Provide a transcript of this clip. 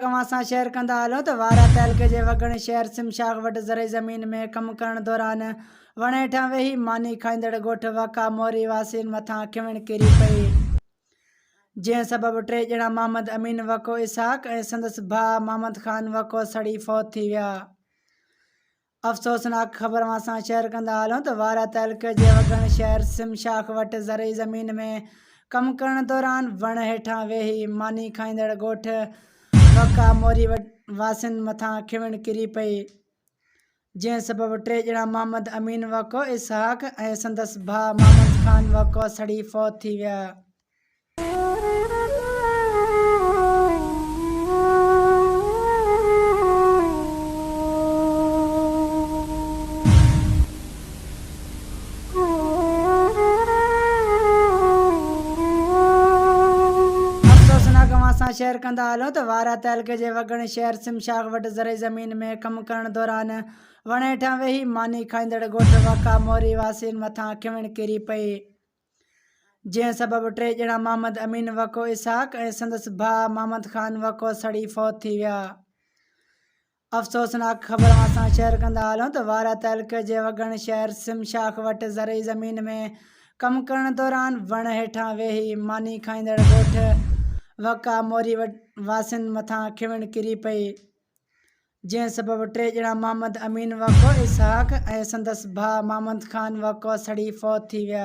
अवां सां शेयर कंदा हलो त वारा तहलके जे वगण शहर सिमशाख वटि ज़रई ज़मीन में कम करण दौरान वण हेठां वेही मानी खाईंदड़ ॻोठ वका मोरी वासियुनि मथां खिवण किरी पई, जंहिं सबबु टे ॼणा मोहम्मद अमीन वको इसहाक ऐं संदसि भाउ मोहम्मद ख़ान वको सड़ी फौत थी विया। अफ़सोसनाक ख़बर अवां सां शेयर कंदा हलूं त वारा तहलके जे वगण शहर सिमशाख वटि ज़रई ज़मीन में कम करण दौरान वण हेठां वेही मानी खाईंदड़ ॻोठ वका मोरी वासियुनि मथां खिवण किरी पई, जंहिं सबबु टे ॼणा मोहम्मद अमीन वको इसहाक ऐं संदसि भाउ मोहम्मद ख़ान वको सड़ी फौत थी विया। शेयर कंदा हलो त वारा तहलके जे वगण शहर सिमशाख वटि ज़रई ज़मीन में कम करण दौरान वण हेठां वेही मानी खाईंदड़ ॻोठ वका मोरी वासियुनि मथां खिवण किरी पई, जंहिं सबबु टे ॼणा मोहम्मद अमीन वको इसहाक ऐं संदसि भाउ मोहम्मद ख़ान वको सड़ी फौत थी विया। अफ़सोसनाक ख़बर अवां सां शेयर कंदा हलूं त वारा तहलके जे वगण शहर सिमशाख वटि ज़रई ज़मीन में कम करण दौरान वण हेठां वेही मानी खाईंदड़ ॻोठ वका मोरी वासियुनि मथां खिवण किरी पई, जंहिं सबबु टे ॼणा मोहम्मद अमीन वको इसहाक ऐं संदसि भाउ मोहम्मद ख़ान वको सड़ी फौत थी विया।